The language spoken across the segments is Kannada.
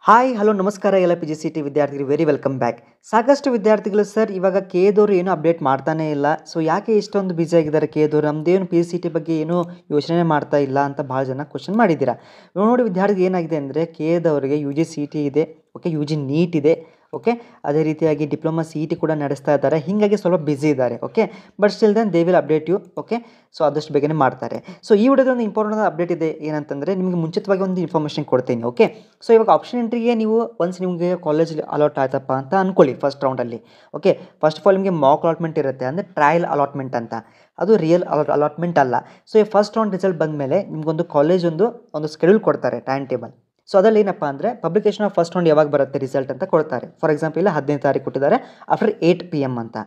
ಹಾಯ್ ಹಲೋ ನಮಸ್ಕಾರ ಎಲ್ಲ ಪಿ ಜಿ ಸಿ ಟಿ ವಿದ್ಯಾರ್ಥಿಗಳು ವೆರಿ ವೆಲ್ಕಮ್ ಬ್ಯಾಕ್. ಸಾಕಷ್ಟು ವಿದ್ಯಾರ್ಥಿಗಳು ಸರ್ ಇವಾಗ ಕೆದವರು ಏನು ಅಪ್ಡೇಟ್ ಮಾಡ್ತಾನೇ ಇಲ್ಲ, ಸೊ ಯಾಕೆ ಇಷ್ಟೊಂದು ಬ್ಯುಸಿ ಆಗಿದ್ದಾರೆ ಕೆದವರು, ನಮ್ಮದೇನು ಪಿ ಸಿ ಟಿ ಬಗ್ಗೆ ಏನು ಯೋಚನೆ ಮಾಡ್ತಾ ಇಲ್ಲ ಅಂತ ಭಾಳ ಜನ ಕ್ವಶನ್ ಮಾಡಿದ್ದೀರಾ. ನೋಡಿ ವಿದ್ಯಾರ್ಥಿ ಏನಾಗಿದೆ ಅಂದರೆ ಕೆದವರಿಗೆ ಯು ಜಿ ಸಿ ಟಿ ಇದೆ, ಓಕೆ, ಯು ಜಿ ನೀಟ್ ಇದೆ, ಓಕೆ, ಅದೇ ರೀತಿಯಾಗಿ ಡಿಪ್ಲೊಮಾ ಸಿ ಟಿ ಕೂಡ ನಡೆಸ್ತಾ ಇದ್ದಾರೆ. ಹೀಗಾಗಿ ಸ್ವಲ್ಪ ಬ್ಯುಸಿ ಇದ್ದಾರೆ, okay, but still then they will update you, okay. So ಆದಷ್ಟು ಬೇಗನೆ ಮಾಡ್ತಾರೆ. ಸೊ ಈ ವಿಡಿಯೋದಲ್ಲಿ ಒಂದು ಇಂಪಾರ್ಟೆಂಟ್ ಅಪ್ಡೇಟ್ ಇದೆ, ಏನಂತಂದರೆ ನಿಮಗೆ ಮುಂಚಿತವಾಗಿ ಒಂದು ಇನ್ಫಾರ್ಮೇಷನ್ ಕೊಡ್ತೀನಿ, ಓಕೆ. ಸೊ ಇವಾಗ ಆಪ್ಷನ್ ಎಂಟ್ರಿಗೆ ನೀವು ಒನ್ಸ್ ನಿಮಗೆ ಕಾಲೇಜ್ ಅಲಾಟ್ ಆಯ್ತಪ್ಪ ಅಂತ ಅಂದ್ಕೊಳ್ಳಿ ಫಸ್ಟ್ ರೌಂಡಲ್ಲಿ, ಓಕೆ. ಫಸ್ಟ್ ಆಫ್ ಆಲ್ ನಿಮಗೆ ಮಾಕ್ ಅಲಾಟ್ಮೆಂಟ್ ಇರುತ್ತೆ, ಅಂದರೆ ಟ್ರಯಲ್ ಅಲಾಟ್ಮೆಂಟ್ ಅಂತ, ಅದು ರಿಯಲ್ ಅಲಾಟ್ಮೆಂಟ್ ಅಲ್ಲ. ಸೊ ಈ ಫಸ್ಟ್ ರೌಂಡ್ ರಿಸಲ್ಟ್ ಬಂದ ಮೇಲೆ ನಿಮಗೊಂದು ಕಾಲೇಜ್ ಒಂದು ಸ್ಕೆಡ್ಯೂಲ್ ಕೊಡ್ತಾರೆ, ಟೈಮ್ ಟೇಬಲ್. ಸೊ ಅದರಲ್ಲಿ ಏನಪ್ಪ ಅಂದರೆ ಪಬ್ಲಿಕೇಶನ್ ಆಫ್ ಫಸ್ಟ್ ರೌಂಡ್ ಯಾವಾಗ ಬರುತ್ತೆ ರಿಸಲ್ಟ್ ಅಂತ ಕೊಡ್ತಾರೆ. ಫಾರ್ ಎಕ್ಸಾಂಪಲ್ ಇಲ್ಲ 15 ತಾರೀಕು ಕೊಟ್ಟಿದ್ದಾರೆ, ಆಫ್ಟರ್ 8 PM ಅಂತ.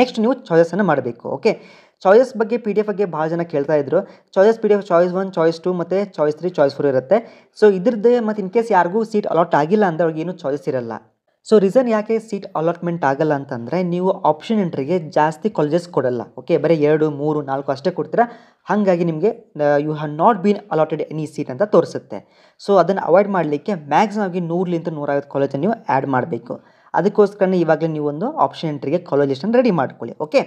ನೆಕ್ಸ್ಟ್ ನೀವು ಚಾಯ್ಸನ್ನು ಮಾಡಬೇಕು, ಓಕೆ. ಚಾಯ್ಸಸ್ ಬಗ್ಗೆ ಪಿ ಡಿ ಎಫ್ ಬಗ್ಗೆ ಭಾಳ ಜನ ಕೇಳ್ತಾ ಇದ್ರು. Choices P D F choice 1, choice 2 ಮತ್ತು ಚಾಯ್ಸ್ 3, ಚಾಯ್ಸ್ 4 ಇರುತ್ತೆ. ಸೊ ಇದ್ರದ್ದೇ ಮತ್ತು ಇನ್ ಕೇಸ್ ಯಾರಿಗೂ ಸೀಟ್ ಅಲಾಟ್ ಆಗಿಲ್ಲ ಅಂದರೆ ಅವ್ರಿಗೆ ಏನೂ ಚಾಯ್ಸ್ ಇರಲ್ಲ. ಸೊ ರೀಸನ್ ಯಾಕೆ ಸೀಟ್ ಅಲಾಟ್ಮೆಂಟ್ ಆಗಲ್ಲ ಅಂತಂದರೆ ನೀವು ಆಪ್ಷನ್ ಎಂಟ್ರಿಗೆ ಜಾಸ್ತಿ ಕಾಲೇಜಸ್ ಕೊಡಲ್ಲ, ಓಕೆ. ಬರೀ 2, 3, 4 ಅಷ್ಟೇ ಕೊಡ್ತೀರಾ. ಹಾಗಾಗಿ ನಿಮಗೆ you have not been allotted any seat ಅಂತ ತೋರಿಸುತ್ತೆ. ಸೊ ಅದನ್ನು ಅವಾಯ್ಡ್ ಮಾಡಲಿಕ್ಕೆ ಮ್ಯಾಕ್ಸಿಮಮ್ ಆಗಿ 100ಲಿಂದ 150 ಕಾಲೇಜನ್ನು ನೀವು ಆ್ಯಡ್ ಮಾಡಬೇಕು. ಅದಕ್ಕೋಸ್ಕರನೇ ಇವಾಗಲೇ ನೀವು ಒಂದು ಆಪ್ಷನ್ ಎಂಟ್ರಿಗೆ ಕಾಲೇಜ್ ಲಿಸ್ಟನ್ನು ರೆಡಿ ಮಾಡ್ಕೊಳ್ಳಿ, ಓಕೆ.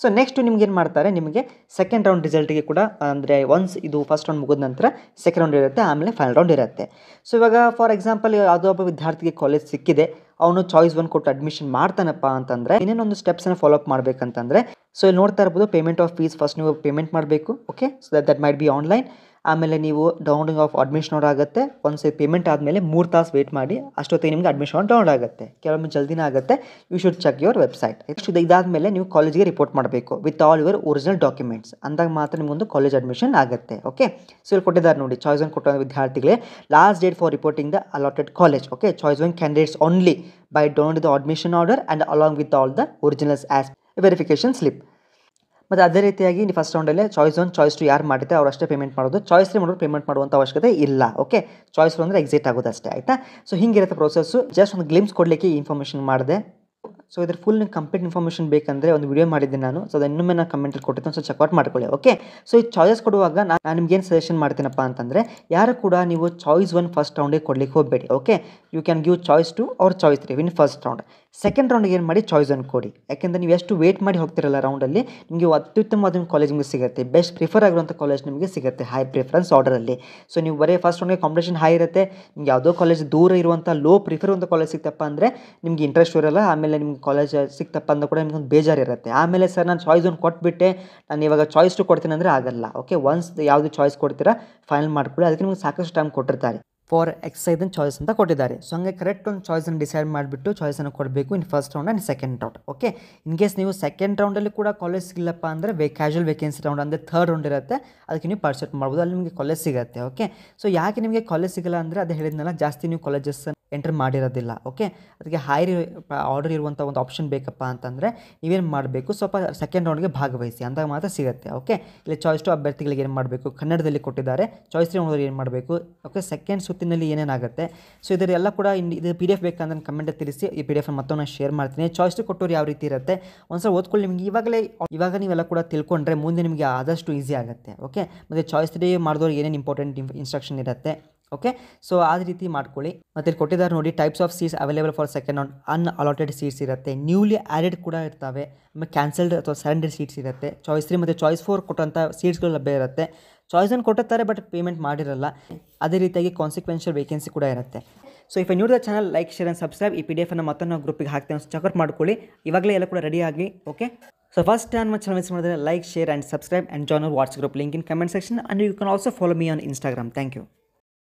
ಸೊ ನೆಕ್ಸ್ಟ್ ನಿಮ್ಗೆ ಏನು ಮಾಡ್ತಾರೆ, ನಿಮಗೆ ಸೆಕೆಂಡ್ ರೌಂಡ್ ರಿಸಲ್ಟಿಗೆ ಕೂಡ, ಅಂದರೆ ಒನ್ಸ್ ಇದು ಫಸ್ಟ್ ರೌಂಡ್ ಮುಗಿದ ನಂತರ ಸೆಕೆಂಡ್ ರೌಂಡ್ ಇರುತ್ತೆ, ಆಮೇಲೆ ಫೈನಲ್ ರೌಂಡ್ ಇರುತ್ತೆ. ಸೊ ಇವಾಗ ಫಾರ್ ಎಕ್ಸಾಂಪಲ್ ಯಾವುದೋ ಒಬ್ಬ ವಿದ್ಯಾರ್ಥಿಗೆ ಕಾಲೇಜ್ ಸಿಕ್ಕಿದೆ, ಅವನು ಚಾಯ್ಸ್ 1 ಕೊಟ್ಟು ಅಡ್ಮಿಷನ್ ಮಾಡ್ತಾನಪ್ಪ ಅಂತಂದರೆ ಇನ್ನೇನೊಂದು ಸ್ಟೆಪ್ಸನ್ನು ಫಾಲೋ ಅಪ್ ಮಾಡಬೇಕಂತಂದರೆ, ಸೊ ಇಲ್ಲಿ ನೋಡ್ತಾ ಇರ್ಬೋದು ಪೇಮೆಂಟ್ ಆಫ್ ಫೀಸ್ ಫಸ್ಟ್ ನೀವು ಪೇಮೆಂಟ್ ಮಾಡಬೇಕು, okay. So that might be online. ಆಮೇಲೆ ನೀವು ಡೌನ್ಲೋಡಿಂಗ್ ಆಫ್ ಅಡ್ಮಿಷನ್ ಆಗುತ್ತೆ. ಒನ್ಸ್ ಪೇಮೆಂಟ್ ಆದಮೇಲೆ 3 ತಾಸು ವೇಟ್ ಮಾಡಿ, ಅಷ್ಟೊತ್ತಿಗೆ ನಿಮಗೆ ಅಡ್ಮಿಷನ್ ಡೌನ್ಲೋಡ್ ಆಗುತ್ತೆ. ಕೆಲವೊಮ್ಮೆ ಜಲ್ದಿನೇ ಆಗುತ್ತೆ. You should check your website. Next ಇದಾದಮೇಲೆ ನೀವು ಕಾಲೇಜಿಗೆ ರಿಪೋರ್ಟ್ ಮಾಡಬೇಕು with all your original documents. ಅಂದಾಗ ಮಾತ್ರ ನಿಮಗೊಂದು ಕಾಲೇಜ್ ಅಡ್ಮಿಷನ್ ಆಗುತ್ತೆ, ಓಕೆ. ಸೊ ಇಲ್ಲಿ ಕೊಟ್ಟಿದ್ದಾರೆ ನೋಡಿ, ಚಾಯ್ಸ್ 1 ಕೊಟ್ಟ ವಿದ್ಯಾರ್ಥಿಗಳೇ last date for reporting the allotted college, okay. Choice 1 candidates only by download the admission order and along with all the originals as verification slip. ಮತ್ತು ಅದೇ ರೀತಿಯಾಗಿ ನೀವು ಫಸ್ಟ್ ರೌಂಡಲ್ಲೇ ಚಾಯ್ಸ್ 1, ಚಾಯ್ಸ್ 2 ಯಾರು ಮಾಡಿದ್ರೆ ಅವ್ರು ಅಷ್ಟೇ ಪೇಮೆಂಟ್ ಮಾಡೋದು. ಚಾಯ್ಸ್ 3 ಮಾಡೋದು ಪೇಮೆಂಟ್ ಮಾಡುವಂಥ ಅವಶ್ಯಕತೆ ಇಲ್ಲ, ಓಕೆ. ಚಾಯ್ಸ್ 4 ಅಂದರೆ ಎಕ್ಸಿಟ್ ಆಗೋದು ಅಷ್ಟೇ, ಆಯಿತಾ. ಸೊ ಹಿಂಗಿರುತ್ತೆ ಪ್ರೋಸೆಸ್ಸು. ಜಸ್ಟ್ ಒಂದು ಗ್ಲಿಮ್ಸ್ ಕೊಡಲಿಕ್ಕೆ ಈ ಇನ್ಫಾರ್ಮೇಷನ್ ಮಾಡಿದೆ. ಸೊ ಇದ್ರ ಫುಲ್ ಕಂಪ್ಲೀಟ್ ಇನ್ಫಾರ್ಮೇಷನ್ ಬೇಕಂದರೆ ಒಂದು ವಿಡಿಯೋ ಮಾಡಿದ್ದೆ ನಾನು. ಸೊ ಅದನ್ನು ಇನ್ನೊಮ್ಮೆ ನಾನು ಕಮೆಂಟಲ್ಲಿ ಕೊಟ್ಟಿದ್ದೆ, ಸೊ ಚೆಕ್ಔಟ್ ಮಾಡ್ಕೊಳ್ಳಿ, ಓಕೆ. ಸೊ ಈ ಚಾಯ್ಸಸ್ ಕೊಡುವಾಗ ನಾನು ನಿಮ್ಗೆ ಏನು ಸಜೆಷನ್ ಮಾಡ್ತೀನಪ್ಪ ಅಂತಂದರೆ, ಯಾರು ಕೂಡ ನೀವು ಚಾಯ್ಸ್ 1 ಫಸ್ಟ್ ರೌಂಡಿಗೆ ಕೊಡ್ಲಿಕ್ಕೆ ಹೋಗಬೇಡಿ, okay. You can give choice 2 or choice 3 in first round. Second ರೌಂಡಿಗೆ ಏನು ಮಾಡಿ ಚಾಯ್ಸ್ 1 ಕೊಡಿ. ಯಾಕೆಂದರೆ ನೀವು ಎಷ್ಟು ವೇಟ್ ಮಾಡಿ ಹೋಗ್ತಿರಲ್ಲ ರೌಂಡಲ್ಲಿ, ನಿಮಗೆ ಅತ್ಯುತ್ತಮವಾದ ಕಾಲೇಜ್ ನಿಮಗೆ ಸಿಗುತ್ತೆ, ಬೆಸ್ಟ್ ಪ್ರಿಫರ್ ಆಗಿರುವಂಥ ಕಾಲೇಜ್ ನಿಮಗೆ ಸಿಗುತ್ತೆ ಹೈ ಪ್ರಿಫರೆನ್ಸ್ ಆರ್ಡರಲ್ಲಿ. ಸೊ ನೀವು ಬರೀ ಫಸ್ಟ್ ರೌಂಡಿಗೆ ಕಾಂಪಿಟೇಷನ್ ಹೈ ಇರುತ್ತೆ, ನಿಮ್ಗೆ ಯಾವುದೋ ಕಾಲೇಜ್ ದೂರ ಇರುವಂಥ ಲೋ ಪ್ರಿಫರ್ ಇರುವಂಥ ಕಾಲೇಜ್ ಸಿಗ್ತಪ್ಪ ಅಂದರೆ ನಿಮ್ಗೆ ಇಂಟ್ರೆಸ್ಟ್ ಇರೋಲ್ಲ. ಆಮೇಲೆ ನಿಮ್ಗೆ ಕಾಲೇಜ್ ಸಿಕ್ತಪ್ಪ ಅಂದ ಕೂಡ ನಿಮ್ಗೊಂದು ಬೇಜಾರಿರುತ್ತೆ. ಆಮೇಲೆ ಸರ್ ನಾನು ಚಾಯ್ಸ್ 1 ಕೊಟ್ಬಿಟ್ಟೆ, ನಾನು ಇವಾಗ ಚಾಯ್ಸ್ 2 ಕೊಡ್ತೀನಿ ಅಂದರೆ ಆಗಲ್ಲ, ಓಕೆ. ಒನ್ಸ್ ಯಾವುದು ಚಾಯ್ಸ್ ಕೊಡ್ತೀರಾ ಫೈನಲ್ ಮಾಡ್ಕೊಳ್ಳಿ. ಅದಕ್ಕೆ ನಿಮ್ಗೆ ಸಾಕಷ್ಟು ಟೈಮ್ ಕೊಟ್ಟಿರ್ತಾರೆ. ಫಾರ್ ಎಕ್ಸೈಸ್ ಆ್ಯಂಡ್ ಚಾಯ್ಸ್ ಅಂತ ಕೊಟ್ಟಿದ್ದಾರೆ. ಸೊ ಹಂಗೆ ಕರೆಕ್ಟ್ ಒಂದು ಚಾಯ್ಸನ್ನು ಡಿಸೈಡ್ ಮಾಡಿಬಿಟ್ಟು ಚಾಯ್ಸನ್ನು ಕೊಡಬೇಕು ಇನ್ first round and second round, okay. In case ನೀವು ಸೆಕೆಂಡ್ ರೌಂಡಲ್ಲಿ ಕೂಡ ಕಾಲೇಜ್ ಸಿಗಲ್ಲಪ್ಪ ಅಂದರೆ ಕ್ಯಾಶುವಲ್ ವೇಕೆನ್ಸಿ ರೌಂಡ್ ಅಂದರೆ ಥರ್ಡ್ ರೌಂಡ್ ಇರುತ್ತೆ, ಅದಕ್ಕೆ ನೀವು ಪಾರ್ಟಿಸಿಪೇಟ್ ಮಾಡ್ಬೋದು, ಅಲ್ಲಿ ನಿಮಗೆ ಕಾಲೇಜ್ ಸಿಗುತ್ತೆ, ಓಕೆ. ಸೊ ಯಾಕೆ ನಿಮಗೆ ಕಾಲೇಜ್ ಸಿಗಲ್ಲ ಅಂದರೆ ಅದು ಹೇಳಿದ್ನಲ್ಲ, ಜಾಸ್ತಿ ನೀವು ಕಾಲೇಜಸ್ ಎಂಟರ್ ಮಾಡಿರೋದಿಲ್ಲ, ಓಕೆ. ಅದಕ್ಕೆ ಹೈ ಆರ್ಡರ್ ಇರುವಂಥ ಒಂದು ಆಪ್ಷನ್ ಬೇಕಪ್ಪ ಅಂತಂದರೆ ನೀವೇನು ಮಾಡಬೇಕು, ಸ್ವಲ್ಪ ಸೆಕೆಂಡ್ ರೌಂಡ್ಗೆ ಭಾಗವಹಿಸಿ, ಅಂದಾಗ ಮಾತ್ರ ಸಿಗುತ್ತೆ, ಓಕೆ. ಇಲ್ಲಿ ಚಾಯ್ಸ್ 2 ಅಭ್ಯರ್ಥಿಗಳಿಗೆ ಏನು ಮಾಡಬೇಕು, ಕನ್ನಡದಲ್ಲಿ ಕೊಟ್ಟಿದ್ದಾರೆ. ಚಾಯ್ಸ್ 3 ರೌಂಡಲ್ಲಿ ಏನು ಮಾಡಬೇಕು, ಓಕೆ. ಸೆಕೆಂಡ್ ಸುತ್ತಿನಲ್ಲಿ ಏನೇನಾಗುತ್ತೆ. ಸೊ ಇದರೆಲ್ಲ ಕೂಡ ಇದು ಪಿ ಡಿ ಎಫ್ ಬೇಕಂದ್ರೆ ಕಮೆಂಟಲ್ಲಿ ತಿಳಿಸಿ. ಈ ಪಿ ಡಿ ಎಫ್ ಮತ್ತೊಮ್ಮೆ ಶೇರ್ ಮಾಡ್ತೀನಿ. ಚಾಯ್ಸ್ 2 ಕೊಟ್ಟೋರು ಯಾವ ರೀತಿ ಇರುತ್ತೆ ಒಂದ್ಸಲ ಓದ್ಕೊಳ್ಳಿ. ನಿಮಗೆ ಇವಾಗ ನೀವೆಲ್ಲ ಕೂಡ ತಿಳ್ಕೊಂಡ್ರೆ ಮುಂದೆ ನಿಮಗೆ ಆದಷ್ಟು ಈಸಿ ಆಗುತ್ತೆ, ಓಕೆ. ಮತ್ತು ಚಾಯ್ಸ್ 3 ಮಾಡಿದವ್ರು ಏನೇನು ಇಂಪಾರ್ಟೆಂಟ್ ಇನ್ಸ್ಟ್ರಕ್ಷನ್ ಇರುತ್ತೆ, ಓಕೆ. ಸೊ ಆ ರೀತಿ ಮಾಡ್ಕೊಳ್ಳಿ. ಮತ್ತು ಇಲ್ಲಿ ಕೊಟ್ಟಿದ್ದಾರೆ ನೋಡಿ, types of seats available for second round. Unallotted seats ಇರುತ್ತೆ, ನ್ಯೂಲಿ ಆ್ಯಡೆಡ್ ಕೂಡ ಇರ್ತವೆ, ಆಮೇಲೆ ಕ್ಯಾನ್ಸಲ್ಡ್ ಅಥವಾ ಸರೆಂಡರ್ ಸೀಟ್ಸ್ ಇರುತ್ತೆ. ಚಾಯ್ಸ್ 3 ಮತ್ತು ಚಾಯ್ಸ್ 4 ಕೊಟ್ಟಂಥ ಸೀಟ್ಸ್ಗಳು ಲಭ್ಯ ಇರುತ್ತೆ. ಚಾಯ್ಸ್ 1 ಕೊಟ್ಟಿರ್ತಾರೆ ಬಟ್ ಪೇಮೆಂಟ್ ಮಾಡಿರಲ್ಲ. ಅದೇ ರೀತಿಯಾಗಿ ಕಾನ್ಸಿಕ್ವೆನ್ಷಿಯಲ್ ವೇಕೆನ್ಸಿ ಕೂಡ ಇರುತ್ತೆ. So if knew the channel, like, share and subscribe. ಈ ಪಿ ಡಿ ಎಫನ್ನು ಮತ್ತೊಂದು ಗ್ರೂಪಿಗೆ ಹಾಕ್ತೇವೆ, ಚೆಕ್ಔಟ್ ಮಾಡ್ಕೊಳ್ಳಿ. ಇವಾಗಲೇ ಎಲ್ಲ ಕೂಡ ರೆಡಿ ಆಗಲಿ, ಓಕೆ. ಸೊ ಫಸ್ಟ್ ಟೈಮ್ ನಮ್ಮ ಚಾನಲ್ ಮಿಸ್ ಮಾಡಿದ್ರೆ like, share and subscribe and join our WhatsApp group, link in comment section, and you can also follow me on Instagram. Thank you.